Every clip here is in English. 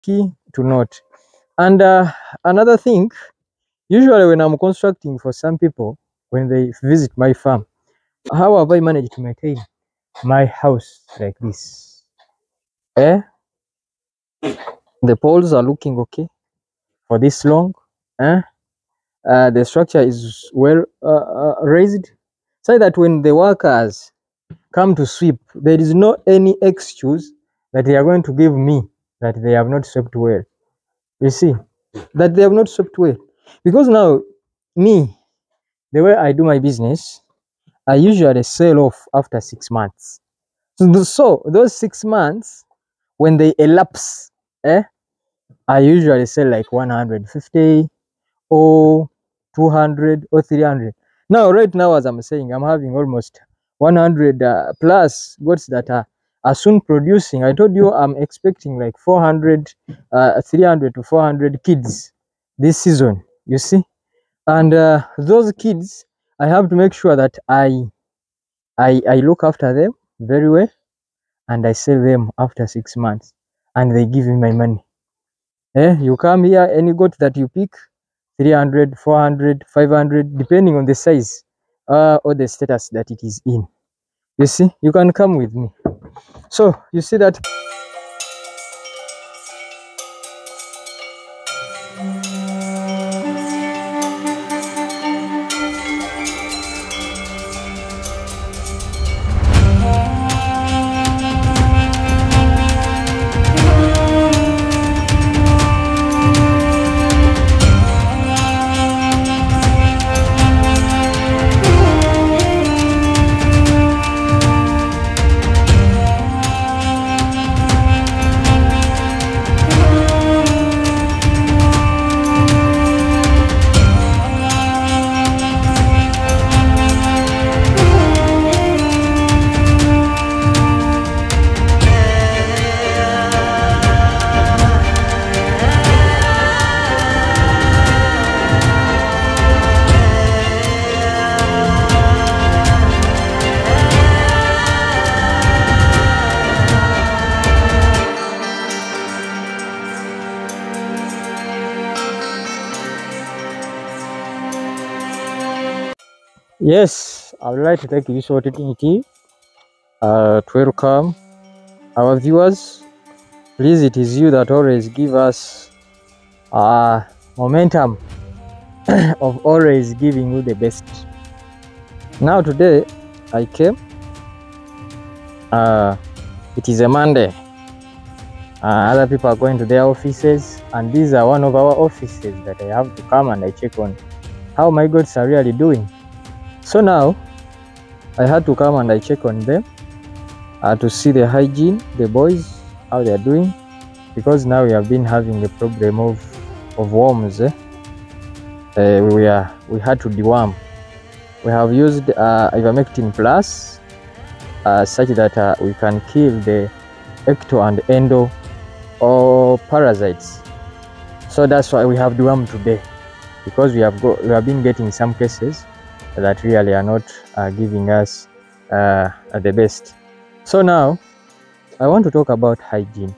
key to note. And another thing, usually when I'm constructing for some people, when they visit my farm, how have I managed to maintain my house like this? Eh? The poles are looking okay for this long. Eh? The structure is well raised, so that when the workers come to sweep, there is no any excuse that they are going to give me that they have not swept well. You see, that they have not swept well. Because now, me, the way I do my business, I usually sell off after 6 months. So those 6 months, when they elapse, I usually sell like 150 or 200 or 300. Now, right now, as I'm saying, I'm having almost 100 plus goats that are soon producing. I told you I'm expecting like 400, 300 to 400 kids this season, you see. And those kids, I have to make sure that I look after them very well, and I sell them after 6 months, and they give me my money. You come here, any goat that you pick, 300, 400, 500, depending on the size or the status that it is in. You see, you can come with me. So you see that. Yes, I would like to take this opportunity to welcome our viewers. Please, it is you that always give us momentum of always giving you the best. Now today I came, it is a Monday, other people are going to their offices, and these are one of our offices that I have to come and I check on how my goats are really doing. So now I had to come and I check on them to see the hygiene, the boys, how they are doing, because now we have been having a problem of worms. We had to deworm. We have used ivermectin plus such that we can kill the ecto and endo or parasites. So that's why we have dewormed today, because we have been getting some cases that really are not giving us the best. So now I want to talk about hygiene.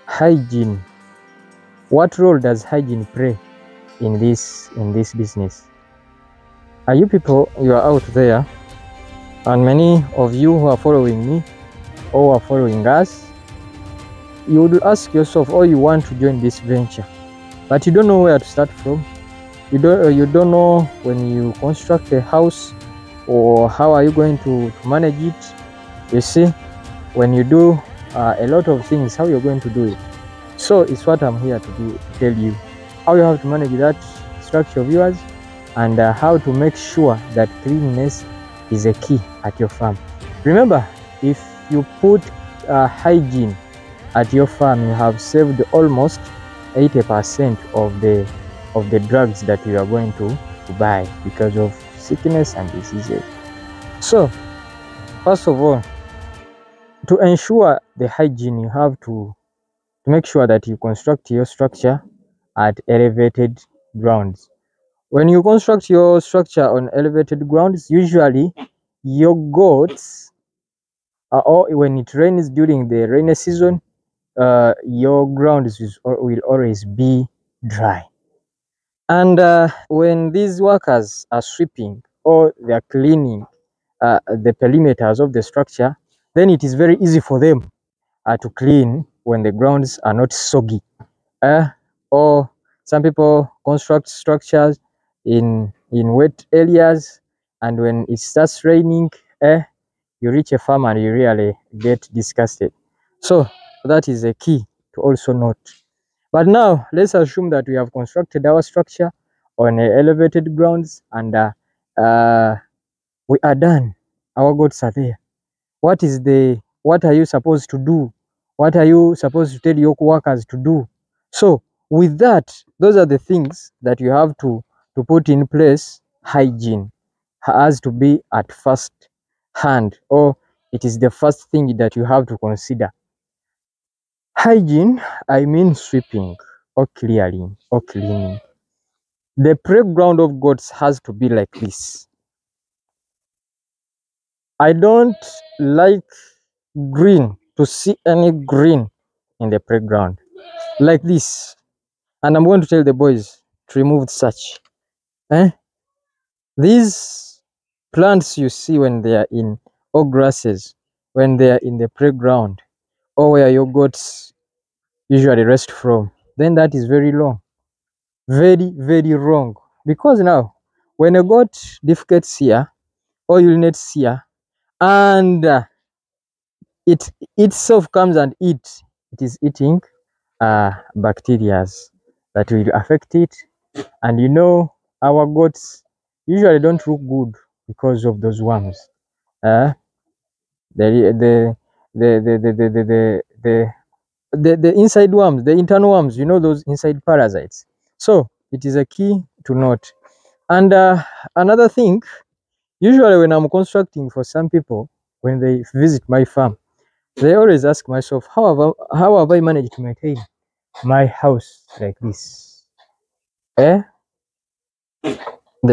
Hygiene. What role does hygiene play in this business? Are you people, you are out there, and many of you who are following me or are following us, you would ask yourself, oh, you want to join this venture, but you don't know where to start from. You don't know when you construct a house, or how are you going to manage it. You see, when you do a lot of things, how you're going to do it. So it's what I'm here to do, to tell you how you have to manage that structure of yours, and how to make sure that cleanliness is a key at your farm. Remember, if you put hygiene at your farm, you have saved almost 80% of the drugs that you are going to buy because of sickness and diseases. So first of all, to ensure the hygiene, you have to make sure that you construct your structure at elevated grounds. When you construct your structure on elevated grounds, usually your goats, or when it rains during the rainy season, your ground will always be dry. And when these workers are sweeping or they are cleaning the perimeters of the structure, then it is very easy for them to clean when the grounds are not soggy. Uh, or some people construct structures in wet areas, and when it starts raining, you reach a farm and you really get disgusted. So that is a key to also note. But now let's assume that we have constructed our structure on elevated grounds, and we are done. Our goats are there. What are you supposed to do? What are you supposed to tell your workers to do? So with that, those are the things that you have to put in place. Hygiene has to be at first hand, or it is the first thing that you have to consider. Hygiene, I mean sweeping or clearing or cleaning. The playground of goats has to be like this. I don't like green, to see any green in the playground like this. And I'm going to tell the boys to remove such. These plants you see when they are in, or grasses, when they are in the playground, or where your goats usually rest from, then that is very wrong. Very, very wrong. Because now, when a goat defecates here, or urinates here, and it itself comes and eats, it is eating bacteria that will affect it. And you know, our goats usually don't look good because of those worms. Uh, the, the, the, the, the, the, the, the, the the inside worms, the internal worms, you know, those inside parasites. So it is a key to note. And another thing, usually when I'm constructing for some people, when they visit my farm, they always ask myself, how have I managed to maintain my house like this? The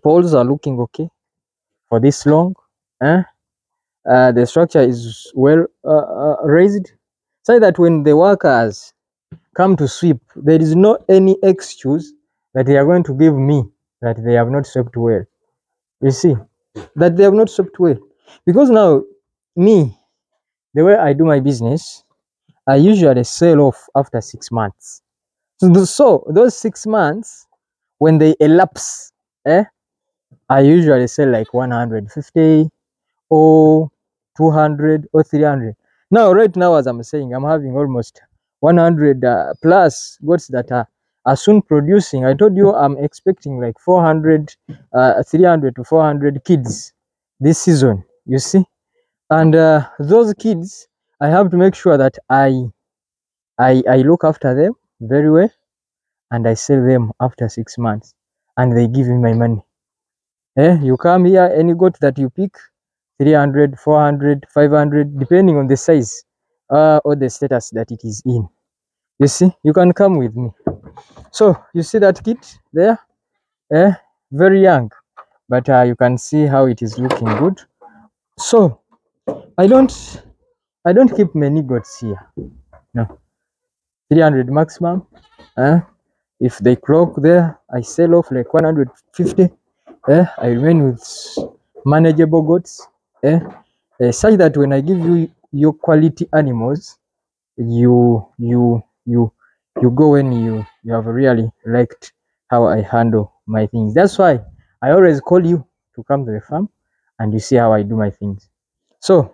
poles are looking okay for this long. The structure is well raised, so that when the workers come to sweep, there is no any excuse that they are going to give me that they have not swept well. You see, that they have not swept well. Because now, me, the way I do my business, I usually sell off after 6 months. So those 6 months, when they elapse, I usually sell like 150 or 200 or 300. Now, right now, as I'm saying, I'm having almost 100 plus goats that are soon producing. I told you I'm expecting like 400, 300 to 400 kids this season, you see. And those kids, I have to make sure that I look after them very well, and I sell them after 6 months, and they give me my money. You come here, any goat that you pick, 300, 400, 500, depending on the size or the status that it is in. You see, you can come with me. So you see that kid there, very young, but you can see how it is looking good. So I don't keep many goats here. No, 300 maximum. If they clock there, I sell off like 150. I remain with manageable goats. Such that when I give you your quality animals, you go when you have really liked how I handle my things. That's why I always call you to come to the farm, and you see how I do my things. So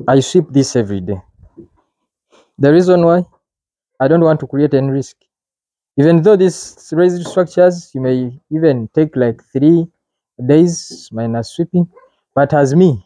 I sweep this every day. The reason why, I don't want to create any risk. Even though these raised structures, you may even take like 3 days minus sweeping, but as me,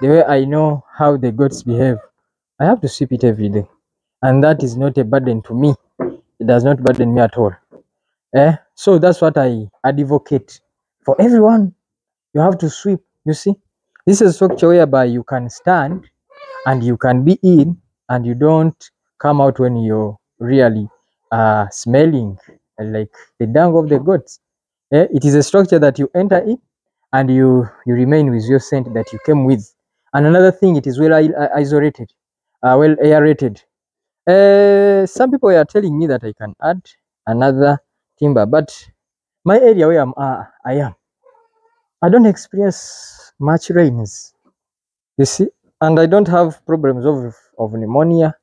the way I know how the goats behave, I have to sweep it every day. And that is not a burden to me. It does not burden me at all. So that's what I advocate for everyone. You have to sweep. You see, this is a structure whereby you can stand and you can be in, and you don't come out when you're really smelling like the dung of the goats. It is a structure that you enter in, and you remain with your scent that you came with. And another thing, it is well isolated, well aerated. Some people are telling me that I can add another timber, but my area where I don't experience much rains. You see, and I don't have problems of pneumonia,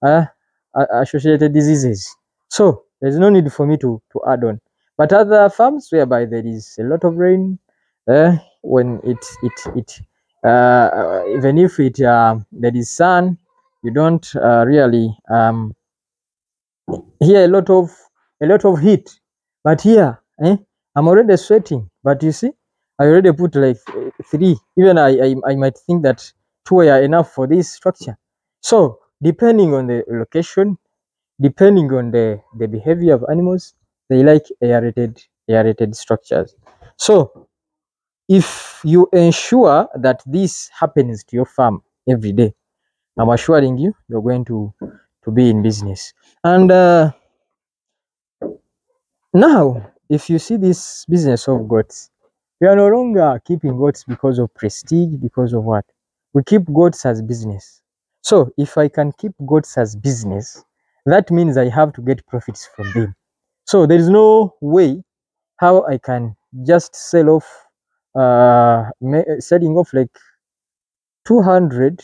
uh, associated diseases. So there's no need for me to add on. But other farms whereby there is a lot of rain, when even if there is sun, you don't really hear a lot of heat. But here, I'm already sweating. But you see, I already put like three. Even I might think that two are enough for this structure. So depending on the location, depending on the behavior of animals, they like aerated structures. So if you ensure that this happens to your farm every day, I'm assuring you, you're going to be in business. And now, if you see this business of goats, we are no longer keeping goats because of prestige, because of what? We keep goats as business. So if I can keep goats as business, that means I have to get profits from them. So there is no way how I can just sell off, selling off like 200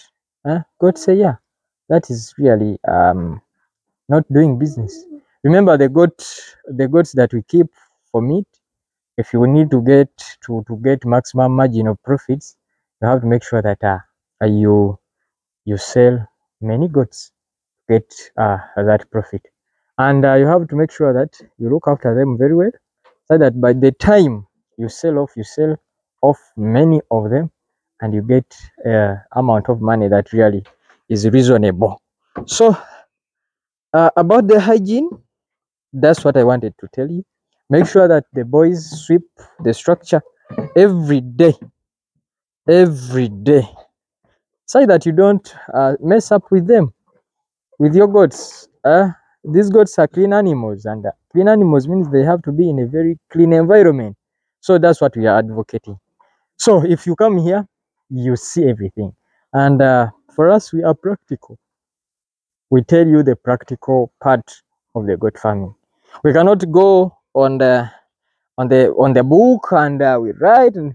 goats a year. That is really not doing business. Remember the goats that we keep for meat. If you need to get maximum margin of profits, you have to make sure that you sell many goats to get that profit, and you have to make sure that you look after them very well, so that by the time you sell off many of them, and you get amount of money that really is reasonable. So about the hygiene, that's what I wanted to tell you. Make sure that the boys sweep the structure every day, every day, so that you don't mess up with them, with your goats. These goats are clean animals, and clean animals means they have to be in a very clean environment. So that's what we are advocating. So if you come here, you see everything. And for us, we are practical. We tell you the practical part of the goat farming. We cannot go on the book and we write and